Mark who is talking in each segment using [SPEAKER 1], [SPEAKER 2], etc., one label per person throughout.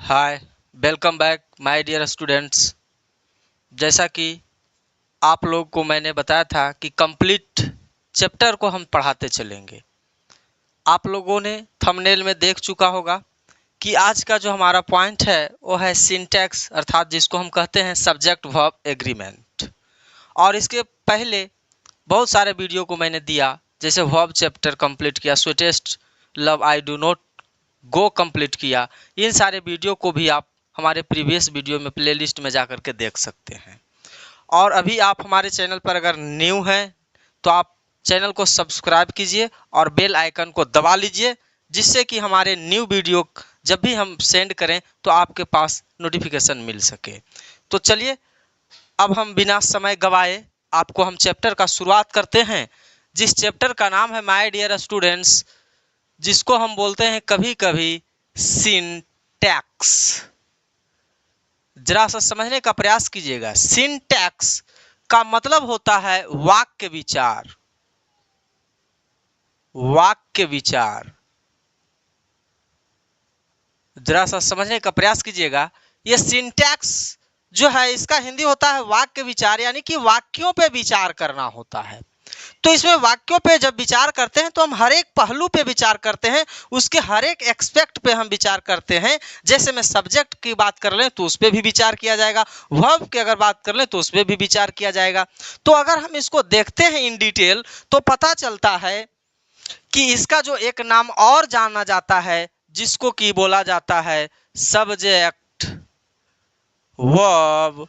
[SPEAKER 1] Hi, welcome back my dear students. जैसा कि आप लोग को मैंने बताया था कि कंप्लीट चैप्टर को हम पढ़ाते चलेंगे। आप लोगों ने थंबनेल में देख चुका होगा कि आज का जो हमारा पॉइंट है वो है सिंटैक्स, अर्थात जिसको हम कहते हैं सब्जेक्ट वर्ब एग्रीमेंट। और इसके पहले बहुत सारे वीडियो को मैंने दिया, जैसे वर्ब चैप्टर कंप्लीट किया, sweetest love I do not go complete किया। इन सारे वीडियो को भी आप हमारे प्रीवियस वीडियो में प्लेलिस्ट में जा कर के देख सकते हैं। और अभी आप हमारे चैनल पर अगर न्यू हैं तो आप चैनल को सब्सक्राइब कीजिए और बेल आइकन को दबा लीजिए, जिससे कि हमारे न्यू वीडियो जब भी हम सेंड करें तो आपके पास नोटिफिकेशन मिल सके। तो चलिए अब हम बिना समय गवाए आपको हम चैप्टर का शुरुआत करते हैं, जिस चैप्टर का नाम है माय डियर स्टूडेंट्स, जिसको हम बोलते हैं कभी कभी सिंटैक्स। जरा सा समझने का प्रयास कीजिएगा। सिंटैक्स का मतलब होता है वाक्य विचार। वाक्य विचार, जरा सा समझने का प्रयास कीजिएगा। ये सिंटैक्स जो है इसका हिंदी होता है वाक्य विचार, यानी कि वाक्यों पे विचार करना होता है। तो इसमें वाक्यों पे जब विचार करते हैं तो हम हर एक पहलू पे विचार करते हैं, उसके हर एक एक्सपेक्ट पे हम विचार करते हैं। जैसे मैं सब्जेक्ट की बात कर लें तो उस पे भी विचार किया जाएगा, वर्ब की अगर बात कर लें तो उस पे भी विचार किया जाएगा। तो अगर हम इसको देखते हैं इन डिटेल तो पता चलता है कि इसका जो एक नाम और जाना जाता है, जिसको कि बोला जाता है subject verb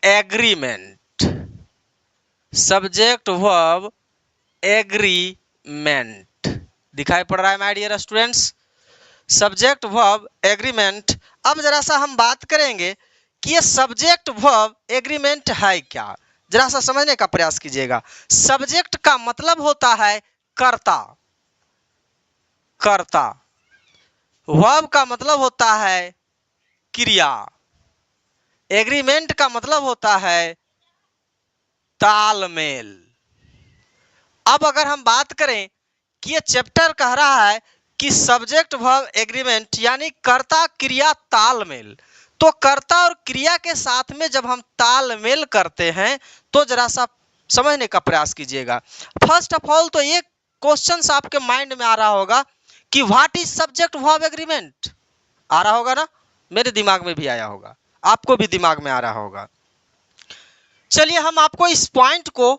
[SPEAKER 1] agreement. Subject verb agreement दिखाई पड़ रहा है my dear students, subject verb agreement. अब जरा सा हम बात करेंगे कि ये सब्जेक्ट वर्ब एग्रीमेंट है क्या। जरा सा समझने का प्रयास कीजिएगा। सब्जेक्ट का मतलब होता है कर्ता, कर्ता। वर्ब का मतलब होता है क्रिया। एग्रीमेंट का मतलब होता है तालमेल। अब अगर हम बात करें कि ये चैप्टर कह रहा है कि सब्जेक्ट वर्ब एग्रीमेंट यानी कर्ता क्रिया तालमेल, तो कर्ता और क्रिया के साथ में जब हम तालमेल करते हैं तो जरा सा समझने का प्रयास कीजिएगा। फर्स्ट ऑफ ऑल तो ये क्वेश्चन आपके माइंड में आ रहा होगा कि what is subject verb agreement. आ रहा होगा ना, मेरे दिमाग में भी आया होगा, आपको भी दिमाग में आ रहा होगा। चलिए हम आपको इस पॉइंट को,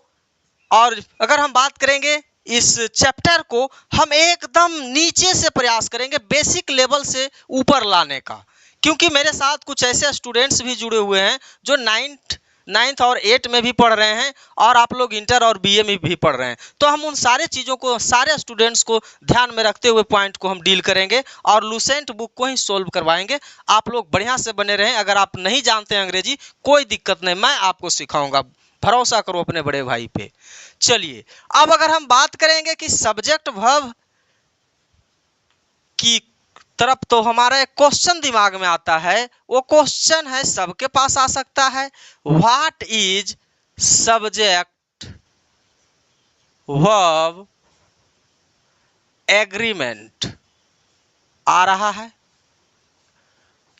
[SPEAKER 1] और अगर हम बात करेंगे इस चैप्टर को, हम एकदम नीचे से प्रयास करेंगे, बेसिक लेवल से ऊपर लाने का। क्योंकि मेरे साथ कुछ ऐसे स्टूडेंट्स भी जुड़े हुए हैं जो नाइन्थ और 8 में भी पढ़ रहे हैं, और आप लोग इंटर और बीए में भी पढ़ रहे हैं। तो हम उन सारे चीज़ों को, सारे स्टूडेंट्स को ध्यान में रखते हुए पॉइंट को हम डील करेंगे और लूसेंट बुक को ही सोल्व करवाएंगे। आप लोग बढ़िया से बने रहें। अगर आप नहीं जानते हैं अंग्रेजी, कोई दिक्कत नहीं, मैं आपको सिखाऊंगा, भरोसा करो अपने बड़े भाई पे। चलिए अब अगर हम बात करेंगे कि सब्जेक्ट वर्ब की तरफ, तो हमारा एक क्वेश्चन दिमाग में आता है। वो क्वेश्चन है, सबके पास आ सकता है, what is subject verb agreement. आ रहा है,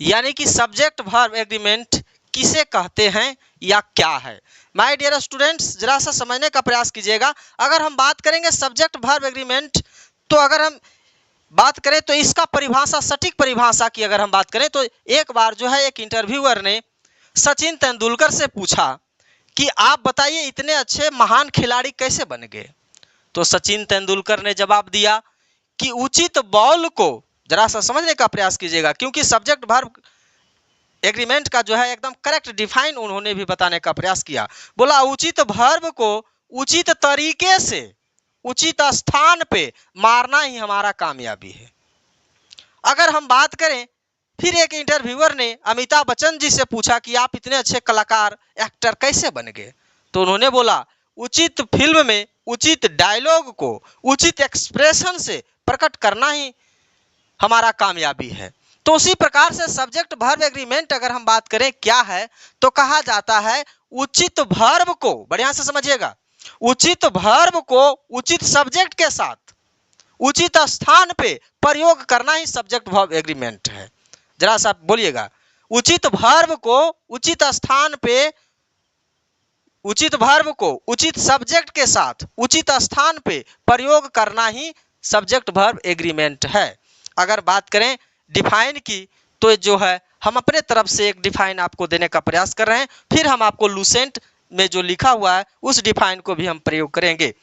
[SPEAKER 1] यानी कि सब्जेक्ट वर्ब एग्रीमेंट किसे कहते हैं या क्या है। माय डियर स्टूडेंट्स, जरा सा समझने का प्रयास कीजिएगा। अगर हम बात करेंगे सब्जेक्ट वर्ब एग्रीमेंट, तो अगर हम बात करें तो इसका परिभाषा, सटीक परिभाषा की अगर हम बात करें तो एक बार जो है एक इंटरव्यूअर ने सचिन तेंदुलकर से पूछा कि आप बताइए इतने अच्छे महान खिलाड़ी कैसे बन गए। तो सचिन तेंदुलकर ने जवाब दिया कि उचित बॉल को, जरा सा समझने का प्रयास कीजिएगा, क्योंकि सब्जेक्ट वर्ब एग्रीमेंट का जो है एकदम करेक्ट डिफाइन उन्होंने भी बताने का प्रयास किया। बोला उचित वर्ब को उचित तरीके से उचित स्थान पे मारना ही हमारा कामयाबी है। अगर हम बात करें, फिर एक इंटरव्यूअर ने अमिताभ बच्चन जी से पूछा कि आप इतने अच्छे कलाकार, एक्टर कैसे बन गए। तो उन्होंने बोला उचित फिल्म में उचित डायलॉग को उचित एक्सप्रेशन से प्रकट करना ही हमारा कामयाबी है। तो उसी प्रकार से सब्जेक्ट वर्ब एग्रीमेंट अगर हम बात करें क्या है, तो कहा जाता है उचित वर्ब को, बढ़िया से समझिएगा, उचित वर्ब को उचित सब्जेक्ट के साथ उचित स्थान पे प्रयोग करना ही सब्जेक्ट वर्ब एग्रीमेंट है। जरा सा बोलिएगा, उचित वर्ब को उचित स्थान पे, उचित वर्ब को उचित सब्जेक्ट के साथ उचित स्थान पे प्रयोग करना ही सब्जेक्ट वर्ब एग्रीमेंट है। अगर बात करें डिफाइन की, तो जो है हम अपने तरफ से एक डिफाइन आपको देने का प्रयास कर रहे हैं, फिर हम आपको लूसेंट में जो लिखा हुआ है उस डिफाइन को भी हम प्रयोग करेंगे।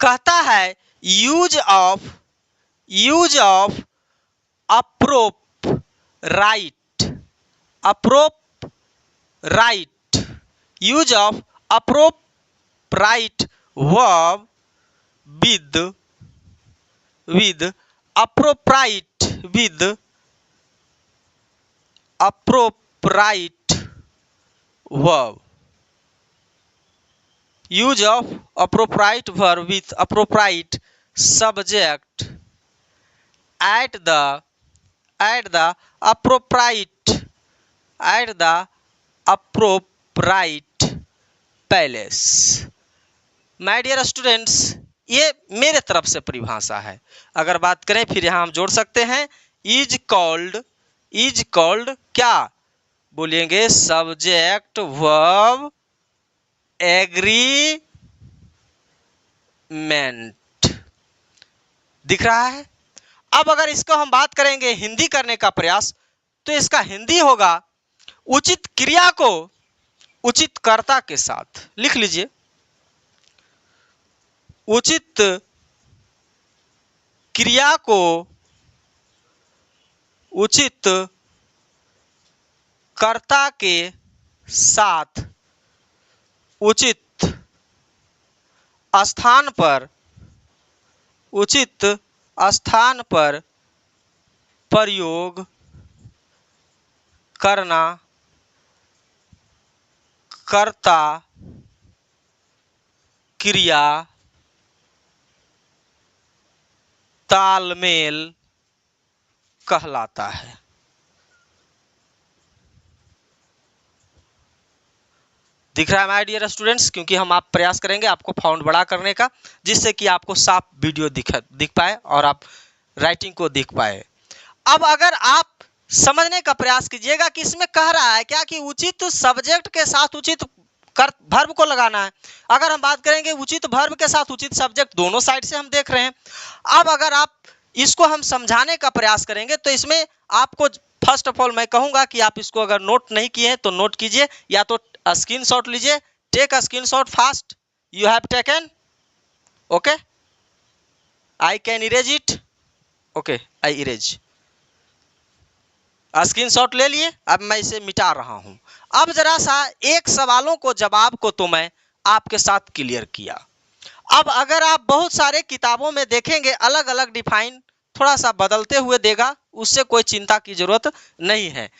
[SPEAKER 1] कहता है use of appropriate use of appropriate verb with appropriate verb, use of appropriate verb with appropriate subject at the appropriate place। My dear students, ये मेरे तरफ से परिभाषा है। अगर बात करें फिर यहां हम जोड़ सकते हैं इज कॉल्ड क्या बोलेंगे, सब्जेक्ट वर्ब एग्रीमेंट। दिख रहा है। अब अगर इसको हम बात करेंगे हिंदी करने का प्रयास, तो इसका हिंदी होगा उचित क्रिया को उचित कर्ता के साथ। लिख लीजिए, उचित क्रिया को उचित कर्ता के साथ उचित स्थान पर प्रयोग करना कर्ता क्रिया तालमेल कहलाता है। दिख रहा है माय डियर स्टूडेंट्स, क्योंकि हम आप प्रयास करेंगे आपको फाउंड बड़ा करने का, जिससे कि आपको साफ वीडियो दिख पाए और आप राइटिंग को देख पाए। अब अगर आप समझने का प्रयास कीजिएगा कि इसमें कह रहा है क्या कि उचित सब्जेक्ट के साथ उचित वर्ब को लगाना है। अगर हम बात करेंगे उचित वर्ब के साथ उचित सब्जेक्ट, दोनों साइड से हम देख रहे हैं। अब अगर आप इसको हम समझाने का प्रयास करेंगे तो इसमें आपको फर्स्ट ऑफ ऑल मैं कहूंगा कि आप इसको अगर नोट नहीं किए हैं तो नोट कीजिए, या तो स्क्रीनशॉट लीजिए। Take a screenshot fast, you have taken, okay, I can erase it, okay, I erase. Screenshot ले लिए, अब मैं इसे मिटा रहा हूं। अब जरा सा एक सवालों को जवाब को तो मैं आपके साथ क्लियर किया। अब अगर आप बहुत सारे किताबों में देखेंगे अलग अलग डिफाइन थोड़ा सा बदलते हुए देगा, उससे कोई चिंता की जरूरत नहीं है।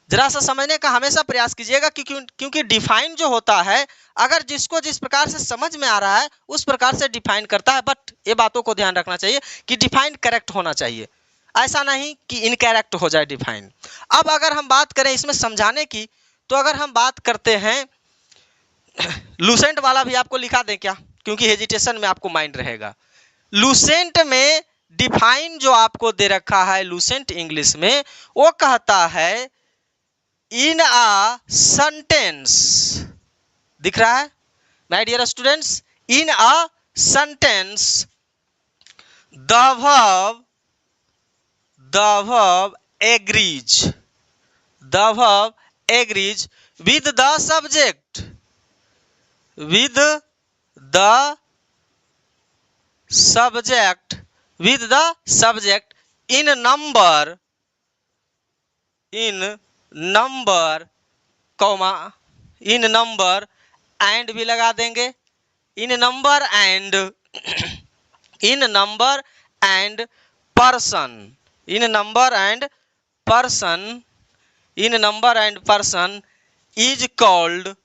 [SPEAKER 1] जरा सा समझने का हमेशा प्रयास कीजिएगा क्योंकि डिफाइन जो होता है, अगर जिसको जिस प्रकार से समझ में आ रहा है उस प्रकार से डिफाइन करता है, बट ये बातों को ध्यान रखना चाहिए कि डिफाइन करेक्ट होना चाहिए, ऐसा नहीं कि इनकरेक्ट हो जाए डिफाइन। अब अगर हम बात करें इसमें समझाने की, तो अगर हम बात करते हैं लूसेंट वाला भी आपको लिखा दें क्या, क्योंकि हेजिटेशन में आपको माइंड रहेगा। लूसेंट में डिफाइन जो आपको दे रखा है लूसेंट इंग्लिश में, वो कहता है इन अ सेंटेंस। दिख रहा है my dear students, in a sentence the verb agrees with the subject in number and भी लगा देंगे, in number and person is called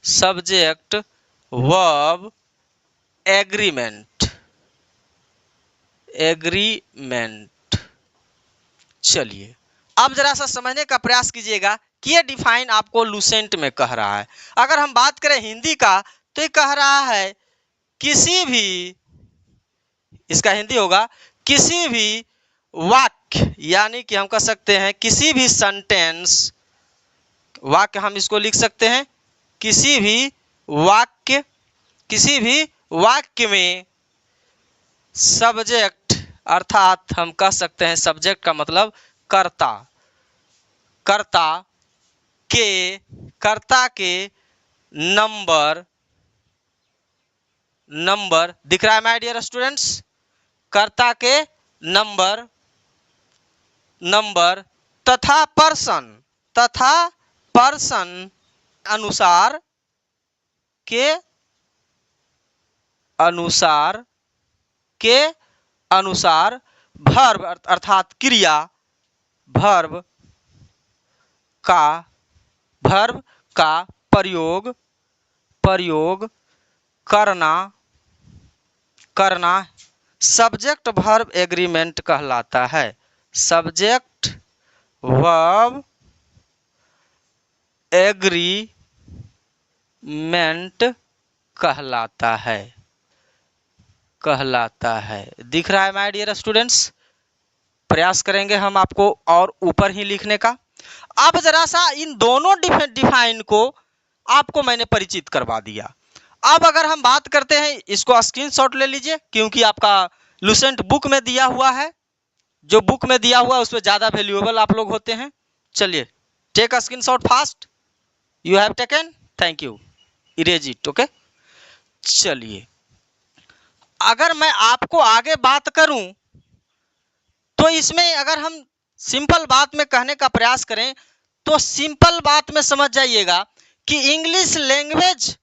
[SPEAKER 1] subject verb agreement। चलिए अब जरा सा समझने का प्रयास कीजिएगा कि ये डिफाइन आपको लूसेंट में कह रहा है। अगर हम बात करें हिंदी का तो ये कह रहा है किसी भी, इसका हिंदी होगा किसी भी वाक्य, यानी कि हम कह सकते हैं किसी भी सेंटेंस, वाक्य हम इसको लिख सकते हैं किसी भी वाक्य में सब्जेक्ट, अर्थात हम कह सकते हैं सब्जेक्ट का मतलब कर्ता के नंबर दिख रहा है माय डियर स्टूडेंट्स, कर्ता के नंबर तथा पर्सन अनुसार वर्ब अर्थात क्रिया, वर्ब का प्रयोग करना सब्जेक्ट वर्ब एग्रीमेंट कहलाता है। सब्जेक्ट वर्ब एग्रीमेंट कहलाता है। दिख रहा है माय डियर स्टूडेंट्स? प्रयास करेंगे हम आपको और ऊपर ही लिखने का। अब जरा सा इन दोनों डिफाइन को आपको मैंने परिचित करवा दिया। अब अगर हम बात करते हैं, इसको स्क्रीनशॉट ले लीजिए क्योंकि आपका लूसेंट बुक में दिया हुआ है, जो बुक में दिया हुआ है उसमें ज्यादा वैल्यूएबल आप लोग होते हैं। चलिए take a screenshot fast, you have taken, thank you, erase it, okay. चलिए अगर मैं आपको आगे बात करूं तो इसमें अगर हम सिंपल बात में कहने का प्रयास करें तो सिंपल बात में समझ जाइएगा कि इंग्लिश लैंग्वेज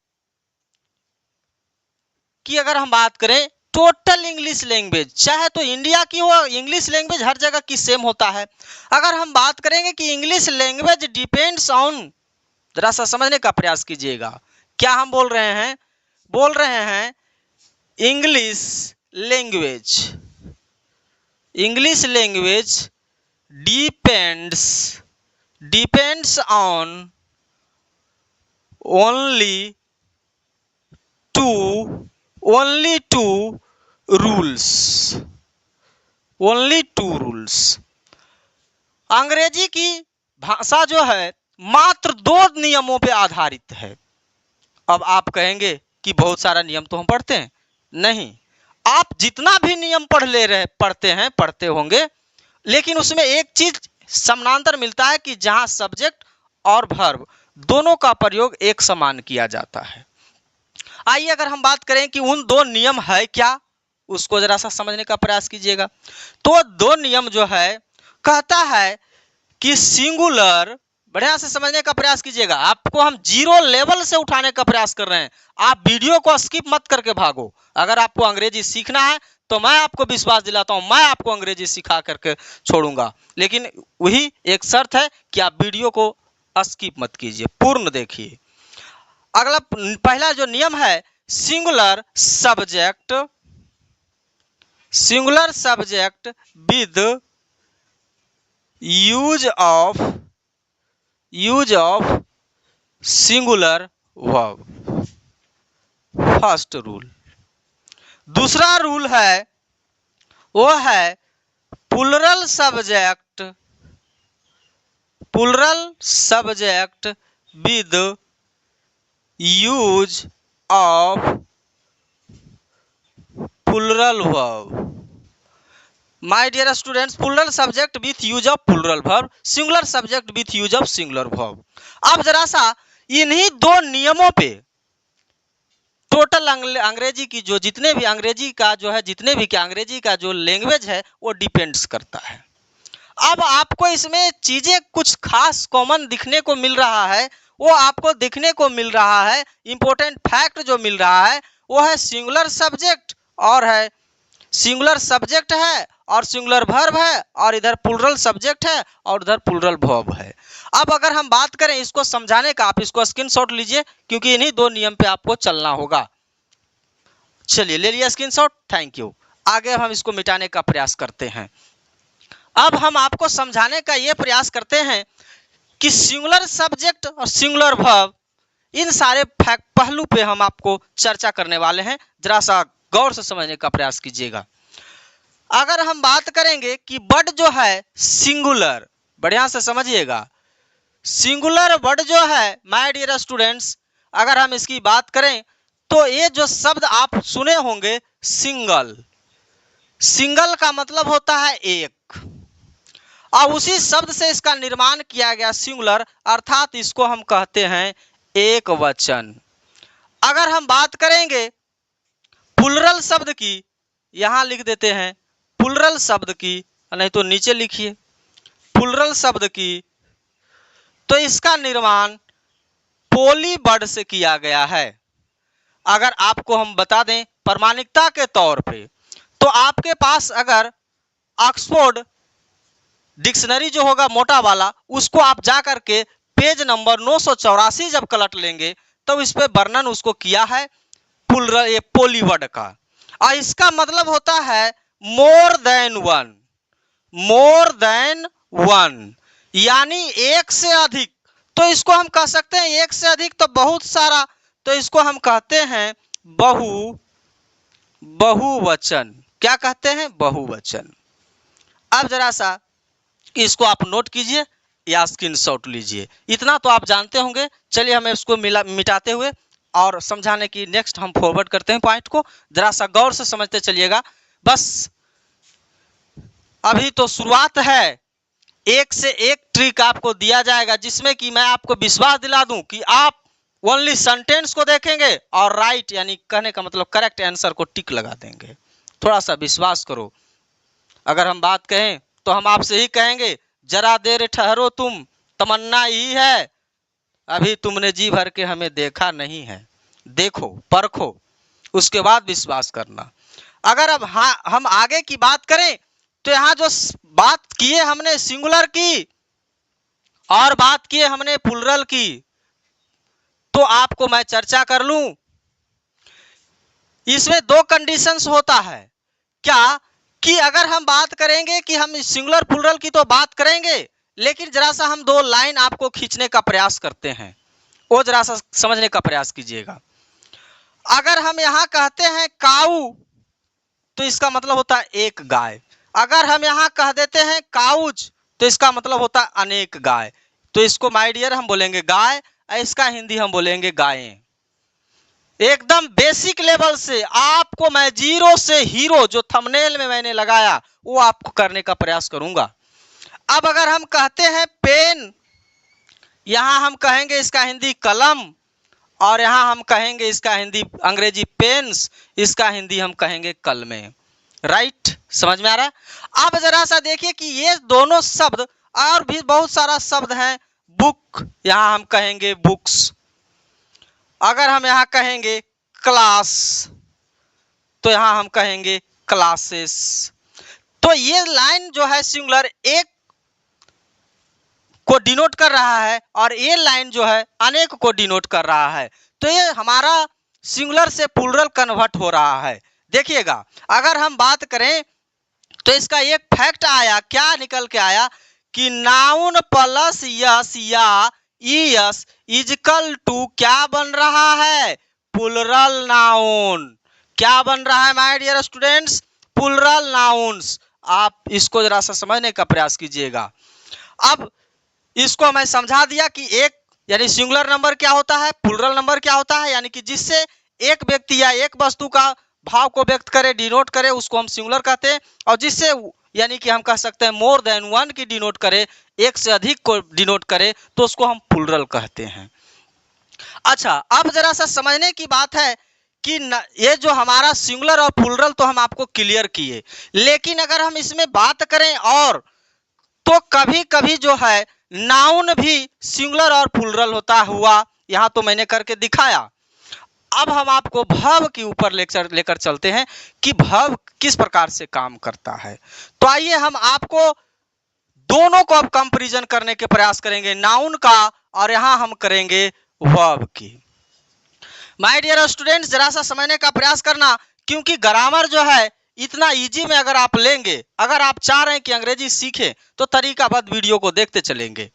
[SPEAKER 1] की अगर हम बात करें, टोटल इंग्लिश लैंग्वेज चाहे तो इंडिया की हो, इंग्लिश लैंग्वेज हर जगह की सेम होता है। अगर हम बात करेंगे कि इंग्लिश लैंग्वेज डिपेंड्स ऑन, जरा सा समझने का प्रयास कीजिएगा, क्या हम बोल रहे हैं English language depends on only two rules. अंग्रेजी की भाषा जो है मात्र 2 नियमों पे आधारित है। अब आप कहेंगे कि बहुत सारा नियम तो हम पढ़ते हैं, नहीं, आप जितना भी नियम पढ़ते होंगे, लेकिन उसमें एक चीज समानांतर मिलता है कि जहां सब्जेक्ट और वर्ब दोनों का प्रयोग एक समान किया जाता है। आइए अगर हम बात करें कि उन 2 नियम है क्या, उसको जरा सा समझने का प्रयास कीजिएगा। तो 2 नियम जो है कहता है कि सिंगुलर, बढ़िया से समझने का प्रयास कीजिएगा, आपको हम 0 लेवल से उठाने का प्रयास कर रहे हैं। आप वीडियो को स्किप मत करके भागो। अगर आपको अंग्रेजी सीखना है तो मैं आपको विश्वास दिलाता हूं, मैं आपको अंग्रेजी सिखा करके छोड़ूंगा, लेकिन वही एक शर्त है कि आप वीडियो को स्किप मत कीजिए, पूर्ण देखिए। अगला पहला जो नियम है, singular subject with use of singular verb, first rule. दूसरा रूल है वो है plural subject with use of plural verb. My dear students, plural subject with use of plural verb, singular subject with use of singular verb. अब जरा सा इन्हीं 2 नियमों पे टोटल अंग्रेजी की जो जितने भी अंग्रेजी का जो लैंग्वेज है वो डिपेंड्स करता है। अब आपको इसमें चीजें कुछ खास कॉमन दिखने को मिल रहा है, वो आपको दिखने को मिल रहा है, इंपॉर्टेंट फैक्ट जो मिल रहा है वो है सिंगुलर सब्जेक्ट है और सिंगुलर वर्ब है, और इधर प्लूरल सब्जेक्ट है और इधर प्लूरल वर्ब है। अब अगर हम बात करें इसको समझाने का, आप इसको स्क्रीनशॉट लीजिए क्योंकि इन्हीं 2 नियम पे आपको चलना होगा। चलिए ले लिया स्क्रीनशॉट, थैंक यू। आगे हम इसको मिटाने का प्रयास करते हैं। अब हम आपको समझाने का ये प्रयास करते हैं कि सिंगुलर सब्जेक्ट और सिंगुलर वर्ब, इन सारे पहलू पे हम आपको चर्चा करने वाले हैं। जरा सा गौर से समझने का प्रयास कीजिएगा। अगर हम बात करेंगे कि वर्ड जो है सिंगुलर, बढ़िया से समझिएगा, सिंगुलर वर्ड जो है माय डियर स्टूडेंट्स, अगर हम इसकी बात करें तो ये जो शब्द आप सुने होंगे सिंगल, सिंगल का मतलब होता है एक, और उसी शब्द से इसका निर्माण किया गया सिंगुलर, अर्थात इसको हम कहते हैं एक वचन। अगर हम बात करेंगे प्लुरल शब्द की, यहां लिख देते हैं प्लुरल शब्द की, नहीं तो नीचे लिखिए प्लुरल शब्द की, तो इसका निर्माण पोली वर्ड से किया गया है। अगर आपको हम बता दें प्रमाणिकता के तौर पे, तो आपके पास अगर ऑक्सफोर्ड डिक्शनरी जो होगा मोटा वाला, उसको आप जा करके पेज नंबर 984 जब कलट लेंगे तो इस पे वर्णन उसको किया है प्लुरल पोली वर्ड का, और इसका मतलब होता है more than one, more than one, यानी एक से अधिक। तो इसको हम कह सकते हैं एक से अधिक तो बहुत सारा, तो इसको हम कहते हैं बहुवचन। क्या कहते हैं? बहुवचन। अब जरा सा इसको आप नोट कीजिए या स्क्रीनशॉट लीजिए, इतना तो आप जानते होंगे। चलिए हमें इसको मिटाते हुए और समझाने की नेक्स्ट हम फॉरवर्ड करते हैं पॉइंट को, जरा सा गौर से समझते चलिएगा। बस अभी तो शुरुआत है, एक से एक ट्रिक आपको दिया जाएगा जिसमें कि मैं आपको विश्वास दिला दूं कि आप ओनली सेंटेंस को देखेंगे और राइट यानी कहने का मतलब करेक्ट आंसर को टिक लगा देंगे। थोड़ा सा विश्वास करो। अगर हम बात कहें तो हम आपसे ही कहेंगे जरा देर ठहरो तुम, तमन्ना ही है, अभी तुमने जी भर के हमें देखा नहीं है। देखो, परखो, उसके बाद विश्वास करना। अगर अब हम आगे की बात करें तो यहाँ जो बात किए हमने सिंगुलर की और बात किए हमने प्लुरल की, तो आपको मैं चर्चा कर लूं। इसमें दो कंडीशंस होता है। क्या कि अगर हम बात करेंगे कि हम सिंगुलर प्लुरल की तो बात करेंगे, लेकिन जरा सा हम दो लाइन आपको खींचने का प्रयास करते हैं, वो जरा सा समझने का प्रयास कीजिएगा। अगर हम यहाँ कहते हैं काऊ, तो इसका मतलब होता है एक गाय। अगर हम यहाँ कह देते हैं काउज, तो इसका मतलब होता है अनेक गाय। तो इसको माय डियर हम बोलेंगे गाय, इसका हिंदी हम बोलेंगे गायें। एकदम बेसिक लेवल से आपको मैं जीरो से हीरो जो थंबनेल में मैंने लगाया वो आपको करने का प्रयास करूंगा। अब अगर हम कहते हैं पेन, यहां हम कहेंगे इसका हिंदी कलम, और यहां हम कहेंगे इसका हिंदी अंग्रेजी पेन्स, इसका हिंदी हम कहेंगे कलमें। राइट, समझ में आ रहा है? अब जरा सा देखिए कि ये दोनों शब्द और भी बहुत सारा शब्द हैं। बुक, यहां हम कहेंगे बुक्स। अगर हम यहाँ कहेंगे क्लास, तो यहां हम कहेंगे क्लासेस। तो ये लाइन जो है सिंगुलर एक को डिनोट कर रहा है और ये लाइन जो है अनेक को डिनोट कर रहा है। तो ये हमारा सिंगुलर से प्लुरल कन्वर्ट हो रहा है। देखिएगा, अगर हम बात करें तो इसका एक फैक्ट आया, क्या निकल के आया कि नाउन प्लस यस या ईएस इजकल टू क्या बन रहा है? Plural noun. क्या बन रहा है my dear students? Plural nouns. आप इसको जरा सा समझने का प्रयास कीजिएगा। अब इसको मैं समझा दिया कि एक यानी सिंगुलर नंबर क्या होता है, प्लुरल नंबर क्या होता है, यानी कि जिससे एक व्यक्ति या एक वस्तु का भाव को व्यक्त करे, डिनोट करे, उसको हम सिंगुलर कहते हैं। और जिससे यानी कि हम कह सकते हैं मोर देन वन की डिनोट करे, एक से अधिक को डिनोट करे, तो उसको हम प्लुरल कहते हैं। अच्छा, अब जरा सा समझने की बात है कि ये जो हमारा सिंगुलर और प्लुरल तो हम आपको क्लियर किए, लेकिन अगर हम इसमें बात करें और तो कभी कभी जो है नाउन भी सिंगुलर और प्लुरल होता हुआ, यहां तो मैंने करके दिखाया। अब हम आपको वर्ब के ऊपर लेक्चर लेकर चलते हैं कि वर्ब किस प्रकार से काम करता है। तो आइए हम आपको दोनों को अब कंपैरिजन करने के प्रयास करेंगे, नाउन का और यहां हम करेंगे वर्ब की। माय डियर स्टूडेंट्स, जरा सा समझने का प्रयास करना, क्योंकि ग्रामर जो है इतना इजी में अगर आप लेंगे, अगर आप चाह रहे हैं कि अंग्रेजी सीखें तो तरीकाबद्ध वीडियो को देखते चलेंगे।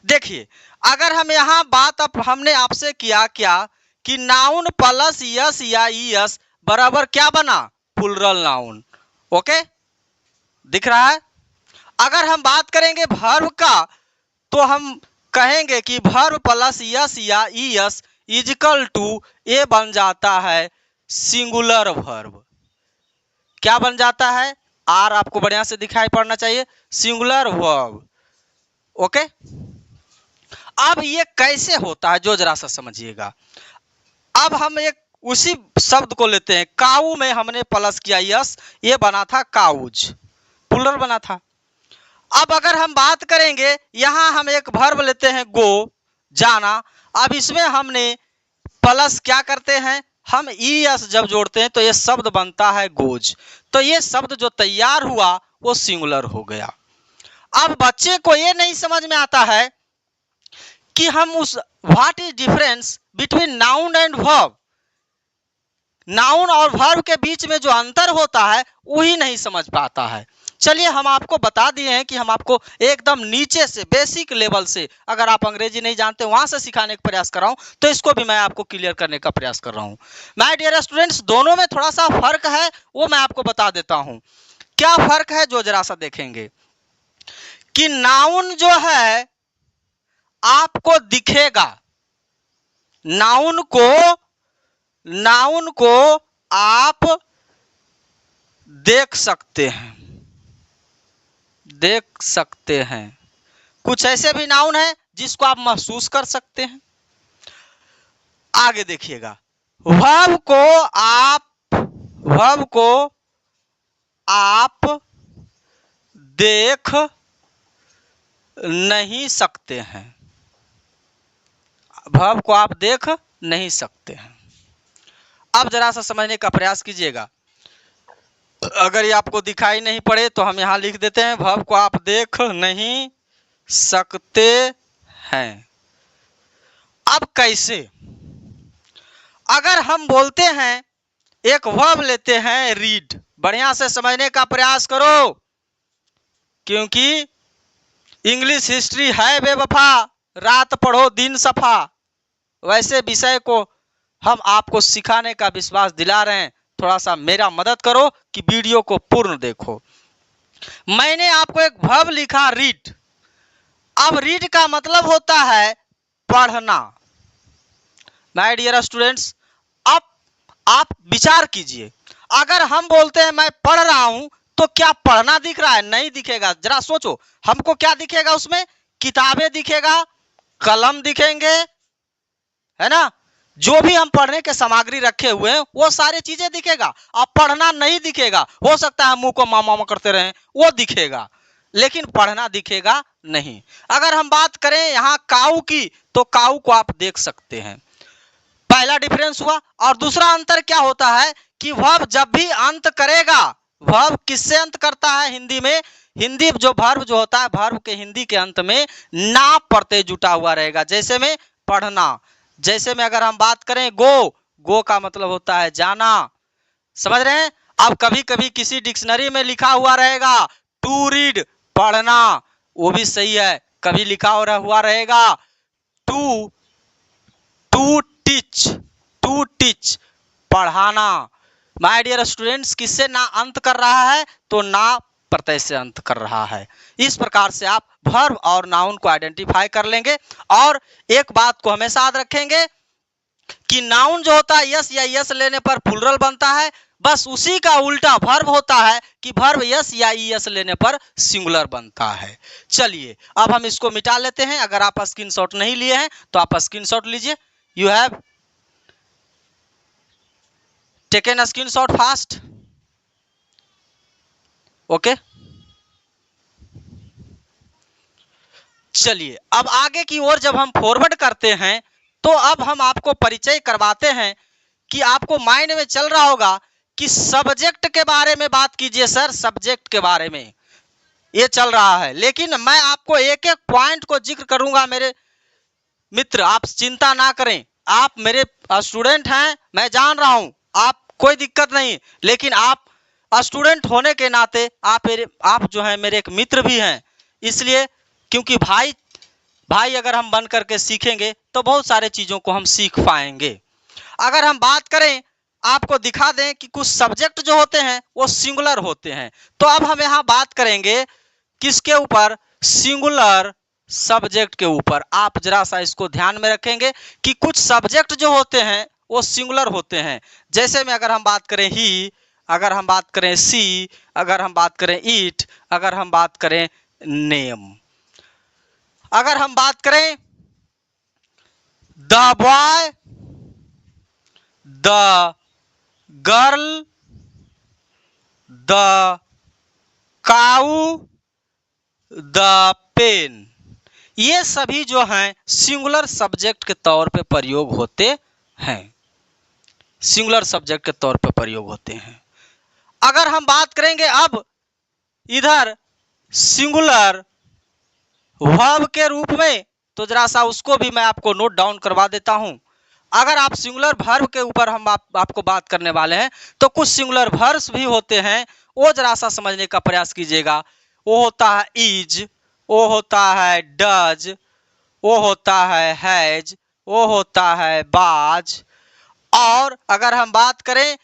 [SPEAKER 1] देखिए, अगर हम यहाँ बात अब हमने आपसे किया क्या कि नाउन प्लस यस या ईएस बराबर क्या बना, प्लुरल नाउन। ओके, दिख रहा है। अगर हम बात करेंगे वर्ब का तो हम कहेंगे कि वर्ब प्लस यस या ईएस इजिकल टू ये बन जाता है सिंगुलर वर्ब। क्या बन जाता है, आर आपको बढ़िया से दिखाई पड़ना चाहिए, सिंगुलर वर्ब। ओके, अब ये कैसे होता है जो जरा सा समझिएगा। अब हम एक उसी शब्द को लेते हैं, काऊ में हमने प्लस किया यस, ये बना था काउज, प्लुरल बना था। अब अगर हम बात करेंगे यहां हम एक वर्ब लेते हैं गो, जाना। अब इसमें हमने प्लस क्या करते हैं, हम ईएस जब जोड़ते हैं तो ये शब्द बनता है गोज। तो ये शब्द जो तैयार हुआ वो सिंगुलर हो गया। अब बच्चे को ये नहीं समझ में आता है कि हम उस what is difference between noun and verb, noun और वर्ब के बीच में जो अंतर होता है वही नहीं समझ पाता है। चलिए हम आपको बता दिए हैं कि हम आपको एकदम नीचे से बेसिक लेवल से, अगर आप अंग्रेजी नहीं जानते वहां से सिखाने का प्रयास कर रहा हूं, तो इसको भी मैं आपको क्लियर करने का प्रयास कर रहा हूं। माय डियर स्टूडेंट्स, दोनों में थोड़ा सा फर्क है, वो मैं आपको बता देता हूं। क्या फर्क है जो जरा सा देखेंगे कि नाउन जो है आपको दिखेगा, नाउन को आप देख सकते हैं। कुछ ऐसे भी नाउन है जिसको आप महसूस कर सकते हैं। आगे देखिएगा, वर्ब को आप देख नहीं सकते हैं, वर्ब को आप देख नहीं सकते हैं। अब जरा सा समझने का प्रयास कीजिएगा। अगर ये आपको दिखाई नहीं पड़े तो हम यहां लिख देते हैं, वर्ब को आप देख नहीं सकते हैं। अब कैसे, अगर हम बोलते हैं एक वर्ब लेते हैं रीड, बढ़िया से समझने का प्रयास करो क्योंकि इंग्लिश हिस्ट्री है बेवफा, रात पढ़ो दिन सफा। वैसे विषय को हम आपको सिखाने का विश्वास दिला रहे हैं, थोड़ा सा मेरा मदद करो कि वीडियो को पूर्ण देखो। मैंने आपको एक वर्ब लिखा रीड। अब रीड का मतलब होता है पढ़ना। माय डियर स्टूडेंट्स, अब आप विचार कीजिए, अगर हम बोलते हैं मैं पढ़ रहा हूं तो क्या पढ़ना दिख रहा है? नहीं दिखेगा। जरा सोचो, हमको क्या दिखेगा उसमें? किताबें दिखेगा, कलम दिखेंगे, है ना, जो भी हम पढ़ने के सामग्री रखे हुए हैं वो सारी चीजें दिखेगा। अब पढ़ना नहीं दिखेगा, हो सकता है मुंह को मामा करते रहें, वो दिखेगा, लेकिन पढ़ना दिखेगा नहीं। अगर हम बात करें यहाँ काऊ की तो काऊ को आप देख सकते हैं, पहला डिफरेंस हुआ। और दूसरा अंतर क्या होता है कि वर्ब जब भी अंत करेगा, वर्ब किससे अंत करता है हिंदी में? हिंदी जो वर्ब जो होता है, वर्ब के हिंदी के अंत में ना प्रत्यय जुटा हुआ रहेगा। जैसे में पढ़ना, जैसे में अगर हम बात करें गो का मतलब होता है जाना, समझ रहे हैं। अब कभी कभी किसी डिक्शनरी में लिखा हुआ रहेगा टू रीड, पढ़ना, वो भी सही है। कभी लिखा हुआ रहेगा टू टीच, पढ़ाना। माय डियर स्टूडेंट्स, किससे ना अंत कर रहा है? तो ना प्रत्यय से अंत कर रहा है। इस प्रकार से आप वर्ब और नाउन को आइडेंटिफाई कर लेंगे। और एक बात को हमेशा याद रखेंगे कि नाउन जो होता है यस या यस लेने पर प्लुरल बनता है, बस उसी का उल्टा वर्ब होता है कि वर्ब यस या ईएस लेने पर सिंगुलर बनता है। चलिए अब हम इसको मिटा लेते हैं। अगर आप स्क्रीनशॉट नहीं लिए हैं तो आप स्क्रीनशॉट लीजिए। You have taken screenshot fast. Okay, चलिए अब आगे की ओर जब हम फॉरवर्ड करते हैं तो अब हम आपको परिचय करवाते हैं कि आपको माइंड में चल रहा होगा कि सब्जेक्ट के बारे में बात कीजिए सर, सब्जेक्ट के बारे में ये चल रहा है। लेकिन मैं आपको एक एक पॉइंट को जिक्र करूंगा मेरे मित्र, आप चिंता ना करें। आप मेरे स्टूडेंट हैं, मैं जान रहा हूं, आप कोई दिक्कत नहीं, लेकिन आप स्टूडेंट होने के नाते आप जो है मेरे एक मित्र भी हैं। इसलिए क्योंकि भाई भाई अगर हम बन करके सीखेंगे तो बहुत सारे चीज़ों को हम सीख पाएंगे। अगर हम बात करें, आपको दिखा दें कि कुछ सब्जेक्ट जो होते हैं वो सिंगुलर होते हैं, तो अब हम यहाँ बात करेंगे किसके ऊपर? सिंगुलर सब्जेक्ट के ऊपर। आप जरा सा इसको ध्यान में रखेंगे कि कुछ सब्जेक्ट जो होते हैं वो सिंगुलर होते हैं। जैसे में अगर हम बात करें ही, अगर हम बात करें सी, अगर हम बात करें ईट, अगर हम बात करें नेम, अगर हम बात करें the boy, the girl, the cow, the pen, ये सभी जो हैं सिंगुलर सब्जेक्ट के तौर पे प्रयोग होते हैं, सिंगुलर सब्जेक्ट के तौर पे प्रयोग होते हैं। अगर हम बात करेंगे अब इधर सिंगुलर वर्ब के रूप में, तो जरा सा उसको भी मैं आपको नोट डाउन करवा देता हूं। अगर आप सिंगुलर वर्ब के ऊपर हम आपको बात करने वाले हैं, तो कुछ सिंगुलर वर्ब्स भी होते हैं, वो जरा सा समझने का प्रयास कीजिएगा। वो होता है इज, वो होता है डज, वो होता है हैज, वो होता है बाज। और अगर हम बात करें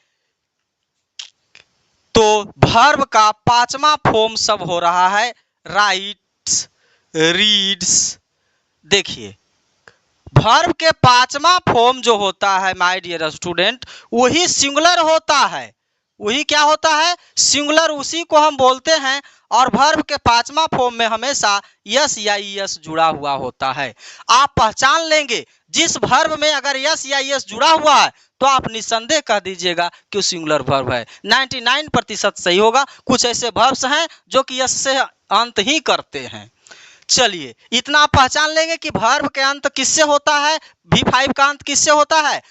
[SPEAKER 1] तो वर्ब का पांचवा फॉर्म सब हो रहा है राइट्स, रीड्स। देखिए वर्ब के पांचवा फॉर्म जो होता है माय डियर स्टूडेंट, वही सिंगुलर होता है। वही क्या होता है? सिंगुलर, उसी को हम बोलते हैं। और वर्ब के पांचवा फॉर्म में हमेशा यस या ईएस जुड़ा हुआ होता है। आप पहचान लेंगे जिस वर्ब में अगर यस या ईएस जुड़ा हुआ है तो आप निसंदेह कह दीजिएगा कि वो सिंगुलर वर्ब है। 99% सही होगा। कुछ ऐसे वर्ब्स हैं जो कि यस से अंत ही करते हैं। चलिए इतना आप पहचान लेंगे कि वर्ब के अंत किससे होता है, V5 का अंत किससे होता है,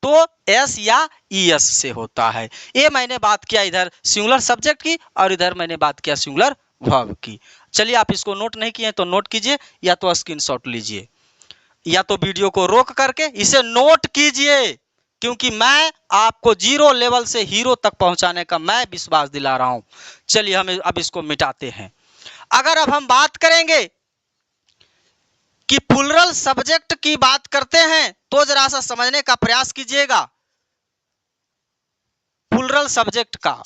[SPEAKER 1] तो एस या ईएस से होता है। ये मैंने बात किया इधर सिंगुलर सब्जेक्ट की, और इधर मैंने बात किया सिंगुलर वर्ब की। चलिए आप इसको नोट नहीं किए तो नोट कीजिए, या तो स्क्रीनशॉट लीजिए, या तो वीडियो को रोक करके इसे नोट कीजिए, क्योंकि मैं आपको 0 लेवल से हीरो तक पहुंचाने का मैं विश्वास दिला रहा हूं। चलिए हम अब इसको मिटाते हैं। अगर अब हम बात करेंगे कि प्लूरल सब्जेक्ट की बात करते हैं, तो जरा सा समझने का प्रयास कीजिएगा प्लूरल सब्जेक्ट का।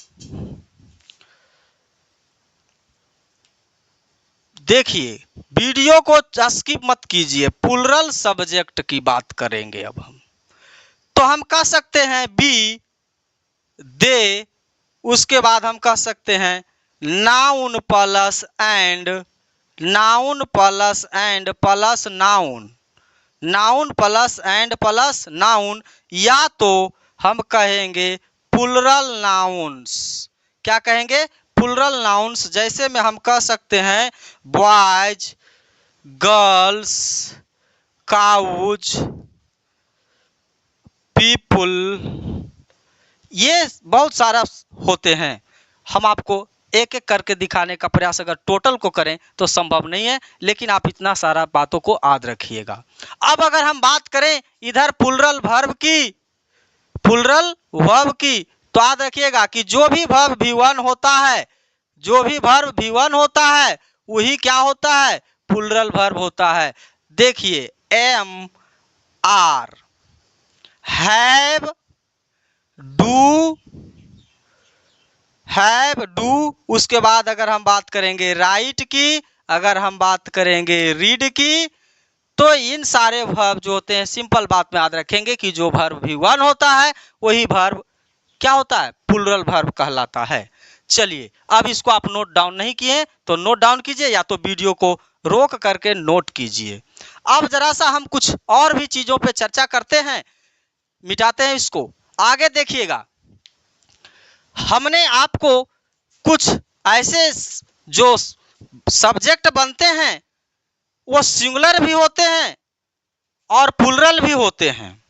[SPEAKER 1] देखिए वीडियो को स्किप मत कीजिए। प्लूरल सब्जेक्ट की बात करेंगे अब हम, तो हम कह सकते हैं बी, दे, उसके बाद हम कह सकते हैं noun plus and, noun plus and plus noun, noun plus and plus noun, या तो हम कहेंगे प्लूरल नाउन्स। क्या कहेंगे? Plural nouns. जैसे में हम कह सकते हैं बॉयज, गर्ल्स, काउज, पीपुल, ये बहुत सारा होते हैं। हम आपको एक एक करके दिखाने का प्रयास अगर टोटल को करें तो संभव नहीं है, लेकिन आप इतना सारा बातों को याद रखिएगा। अब अगर हम बात करें इधर प्लूरल वर्ब की, प्लूरल वर्ब की, तो याद रखिएगा कि जो भी वर्ब V1 होता है, जो भी वर्ब V1 होता है वही क्या होता है? प्लूरल वर्ब होता है। देखिए am, are, have, do, have, do, उसके बाद अगर हम बात करेंगे राइट की, अगर हम बात करेंगे रीड की, तो इन सारे वर्ब जो होते हैं, सिंपल बात में याद रखेंगे कि जो वर्ब V1 होता है वही वर्ब क्या होता है? प्लूरल वर्ब कहलाता है। चलिए अब इसको आप नोट डाउन नहीं किए तो नोट डाउन कीजिए, या तो वीडियो को रोक करके नोट कीजिए। अब जरा सा हम कुछ और भी चीजों पे चर्चा करते हैं, मिटाते हैं इसको। आगे देखिएगा, हमने आपको कुछ ऐसे जो सब्जेक्ट बनते हैं वो सिंगुलर भी होते हैं और प्लूरल भी होते हैं,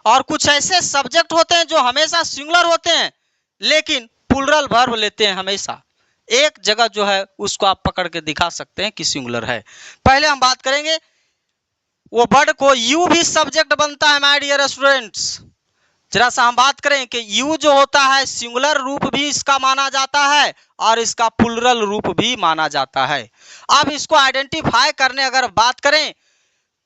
[SPEAKER 1] और कुछ ऐसे सब्जेक्ट होते हैं जो हमेशा सिंगुलर होते हैं लेकिन प्लूरल वर्ब लेते हैं हमेशा। एक जगह जो है उसको आप पकड़ के दिखा सकते हैं कि सिंगुलर है। पहले हम बात करेंगे वो वर्ड को यू भी सब्जेक्ट बनता है माय डियर स्टूडेंट्स। जरा सा हम बात करें कि यू जो होता है सिंगुलर रूप भी इसका माना जाता है और इसका प्लूरल रूप भी माना जाता है। अब इसको आइडेंटिफाई करने अगर बात करें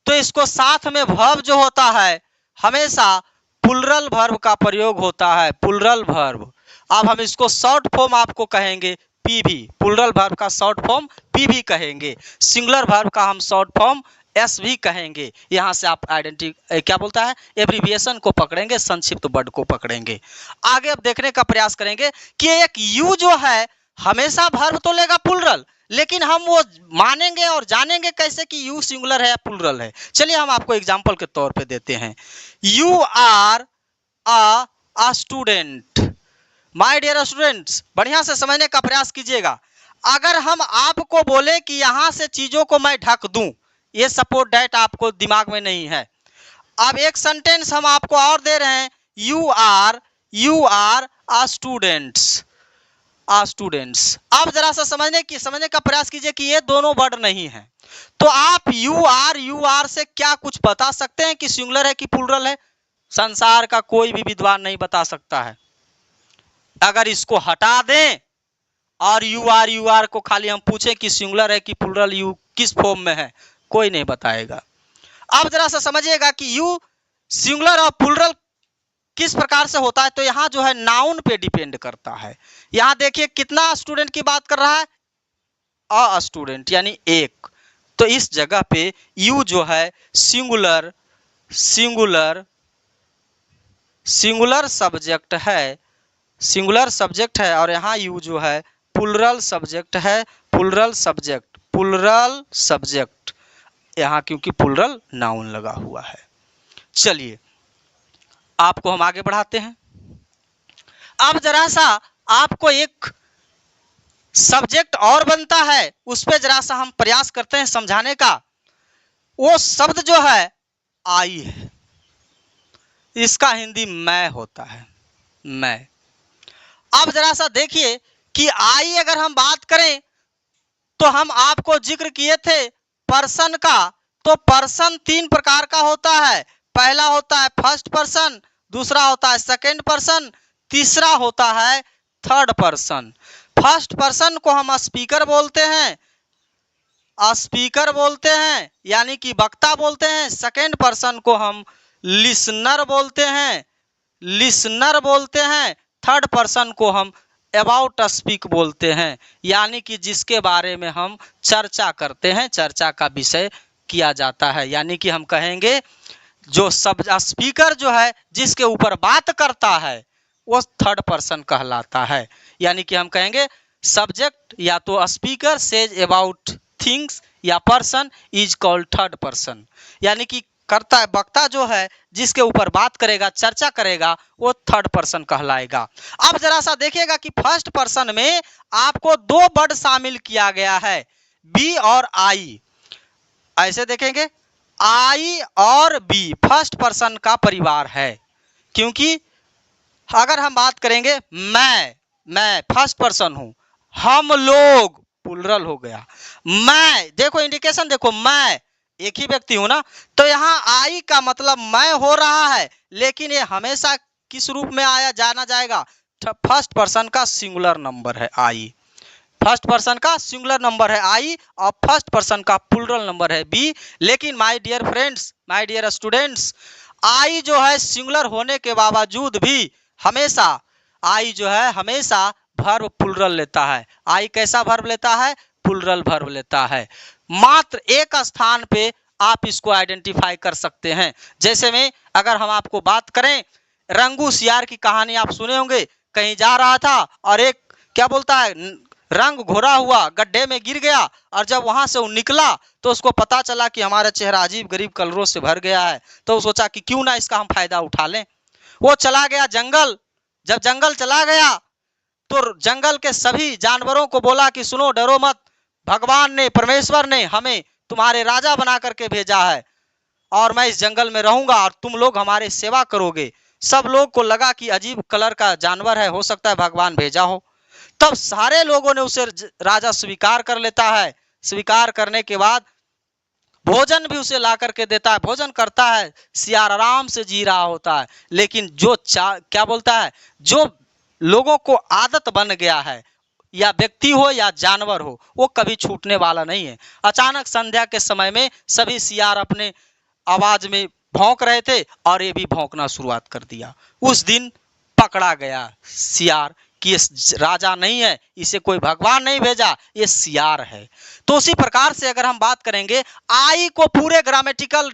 [SPEAKER 1] तो इसको साथ में वर्ब जो होता है हमेशा प्लुरल वर्ब का प्रयोग होता है, प्लुरल वर्ब। अब हम इसको शॉर्ट फॉर्म आपको कहेंगे पीवी, प्लुरल वर्ब का शॉर्ट फॉर्म पीवी कहेंगे, सिंगुलर वर्ब का हम शॉर्ट फॉर्म एस भी कहेंगे। यहाँ से आप क्या बोलता है एब्रीविएशन को पकड़ेंगे, संक्षिप्त वर्ड को पकड़ेंगे। आगे अब देखने का प्रयास करेंगे कि एक यू जो है हमेशा वर्ब तो लेगा प्लुरल, लेकिन हम वो मानेंगे और जानेंगे कैसे कि यू सिंगुलर है या प्लुरल है। चलिए हम आपको एग्जांपल के तौर पे देते हैं। You are a student. My dear students, बढ़िया से समझने का प्रयास कीजिएगा। अगर हम आपको बोले कि यहां से चीजों को मैं ढक दूं, ये सपोर्ट डेट आपको दिमाग में नहीं है। अब एक सेंटेंस हम आपको और दे रहे हैं, यू आर अ स्टूडेंट्स, अब जरा सा समझने का प्रयास कीजिए कि ये दोनों वर्ड नहीं है। तो आप यू आर से क्या कुछ बता सकते हैं कि सिंगुलर है कि प्लुरल है? संसार का कोई भी विद्वान नहीं बता सकता है। अगर इसको हटा दें और यू आर को खाली हम पूछें कि सिंगुलर है कि प्लुरल, यू किस फॉर्म में है, कोई नहीं बताएगा। अब जरा सा समझिएगा कि यू सिंगुलर और प्लुरल किस प्रकार से होता है। तो यहाँ जो है नाउन पे डिपेंड करता है। यहाँ देखिए कितना स्टूडेंट की बात कर रहा है, अ स्टूडेंट यानी एक। तो इस जगह पे यू जो है सिंगुलर सब्जेक्ट है, सिंगुलर सब्जेक्ट है, और यहाँ यू जो है प्लुरल सब्जेक्ट है, प्लुरल सब्जेक्ट यहाँ क्योंकि प्लुरल नाउन लगा हुआ है। चलिए आपको हम आगे बढ़ाते हैं। अब जरा सा आपको एक सब्जेक्ट और बनता है, उस पे जरा सा हम प्रयास करते हैं समझाने का। वो शब्द जो है आई है, इसका हिंदी मैं होता है, मैं। अब जरा सा देखिए कि आई अगर हम बात करें तो हम आपको जिक्र किए थे पर्सन का। तो पर्सन तीन प्रकार का होता है। पहला होता है फर्स्ट पर्सन, दूसरा होता है सेकंड पर्सन, तीसरा होता है थर्ड पर्सन। फर्स्ट पर्सन को हम स्पीकर बोलते हैं, यानी कि वक्ता बोलते हैं। सेकंड पर्सन को हम लिसनर बोलते हैं। थर्ड पर्सन को हम अबाउट स्पीक बोलते हैं, यानी कि जिसके बारे में हम चर्चा करते हैं, चर्चा का विषय किया जाता है। यानी कि हम कहेंगे जो सब स्पीकर जो है जिसके ऊपर बात करता है वो थर्ड पर्सन कहलाता है। यानी कि हम कहेंगे सब्जेक्ट या तो स्पीकर सेज अबाउट थिंग्स या person is called third person. यानी कि करता है वक्ता जो है जिसके ऊपर बात करेगा, चर्चा करेगा, वो थर्ड पर्सन कहलाएगा। अब जरा सा देखिएगा कि फर्स्ट पर्सन में आपको दो वर्ड शामिल किया गया है, बी और आई। ऐसे देखेंगे आई और बी फर्स्ट पर्सन का परिवार है, क्योंकि अगर हम बात करेंगे मैं फर्स्ट पर्सन हूं, हम लोग प्लुरल हो गया, मैं देखो इंडिकेशन देखो, मैं एक ही व्यक्ति हूं ना। तो यहाँ आई का मतलब मैं हो रहा है, लेकिन ये हमेशा किस रूप में आया जाना जाएगा? फर्स्ट पर्सन का सिंगुलर नंबर है आई, फर्स्ट पर्सन का सिंगुलर नंबर है आई और फर्स्ट पर्सन का प्लुरल नंबर है बी। लेकिन my dear friends, my dear students, I जो है सिंगुलर होने के बावजूद भी हमेशा आई जो है हमेशा वर्ब प्लुरल लेता है। आई कैसा वर्ब लेता है? प्लुरल वर्ब लेता है। मात्र एक स्थान पे आप इसको आइडेंटिफाई कर सकते हैं। जैसे में अगर हम आपको बात करें, रंगू सियार की कहानी आप सुने होंगे। कहीं जा रहा था और एक क्या बोलता है रंग घोरा हुआ गड्ढे में गिर गया, और जब वहां से वो निकला तो उसको पता चला कि हमारा चेहरा अजीब गरीब कलरों से भर गया है। तो वो सोचा कि क्यों ना इसका हम फायदा उठा लें। वो चला गया जंगल। जब जंगल चला गया तो जंगल के सभी जानवरों को बोला कि सुनो, डरो मत, भगवान ने, परमेश्वर ने हमें तुम्हारे राजा बना करके भेजा है और मैं इस जंगल में रहूंगा और तुम लोग हमारे सेवा करोगे। सब लोग को लगा कि अजीब कलर का जानवर है, हो सकता है भगवान भेजा हो। तब सारे लोगों ने उसे राजा स्वीकार कर लेता है। स्वीकार करने के बाद भोजन भी उसे ला करके देता है, भोजन करता है, सियार आराम से जी रहा होता है। लेकिन जो क्या बोलता है, जो लोगों को आदत बन गया है, या व्यक्ति हो या जानवर हो, वो कभी छूटने वाला नहीं है। अचानक संध्या के समय में सभी सियार अपने आवाज में भौंक रहे थे और ये भी भौंकना शुरुआत कर दिया। उस दिन पकड़ा गया सियार कि ये राजा नहीं है, इसे कोई भगवान नहीं भेजा, ये सियार है। तो उसी प्रकार से अगर हम बात करेंगे आई को पूरे ग्रामेटिकल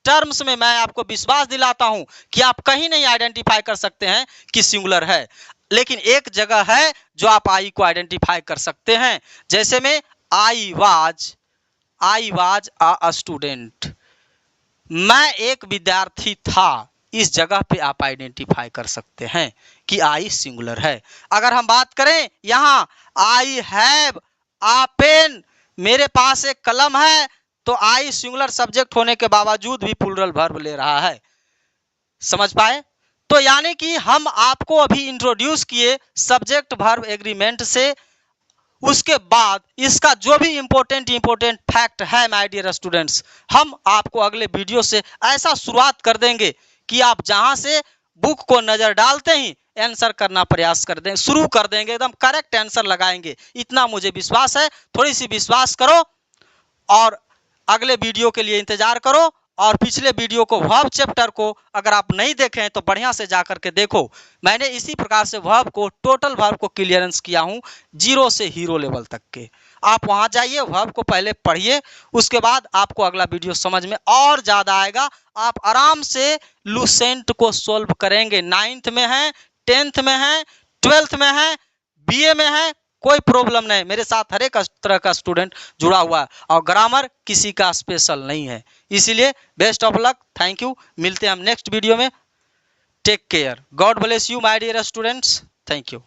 [SPEAKER 1] टर्म्स में मैं आपको विश्वास दिलाता हूं कि आप कहीं नहीं आइडेंटिफाई कर सकते हैं कि सिंगुलर है, लेकिन एक जगह है जो आप आई को आइडेंटिफाई कर सकते हैं। जैसे में आई वाज अ स्टूडेंट, मैं एक विद्यार्थी था, इस जगह पे आप आइडेंटिफाई कर सकते हैं कि आई सिंगुलर है। अगर हम बात करें यहाँ आई हैव अ पेन, मेरे पास एक कलम है, तो आई सिंगुलर सब्जेक्ट होने के बावजूद भी प्लूरल वर्ब ले रहा है। समझ पाए? तो यानी कि हम आपको अभी इंट्रोड्यूस किए सब्जेक्ट वर्ब एग्रीमेंट से, उसके बाद इसका जो भी इंपॉर्टेंट फैक्ट है माय डियर स्टूडेंट्स, हम आपको अगले वीडियो से ऐसा शुरुआत कर देंगे कि आप जहां से बुक को नजर डालते ही आंसर करना प्रयास कर दें, शुरू कर देंगे, एकदम करेक्ट आंसर लगाएंगे, इतना मुझे विश्वास है। थोड़ी सी विश्वास करो और अगले वीडियो के लिए इंतजार करो। और पिछले वीडियो को वर्ब चैप्टर को अगर आप नहीं देखे हैं तो बढ़िया से जाकर के देखो, मैंने इसी प्रकार से वर्ब को, टोटल वर्ब को क्लियरेंस किया हूं 0 से हीरो लेवल तक के। आप वहां जाइए, वर्ब को पहले पढ़िए, उसके बाद आपको अगला वीडियो समझ में और ज्यादा आएगा। आप आराम से लुसेंट को सोल्व करेंगे, 9th में है, 10th में है, 12th में है, BA में है, कोई प्रॉब्लम नहीं। मेरे साथ हर एक तरह का स्टूडेंट जुड़ा हुआ है और ग्रामर किसी का स्पेशल नहीं है। इसीलिए best of luck, thank you, मिलते हैं हम नेक्स्ट वीडियो में। Take care, God bless you my dear students, thank you.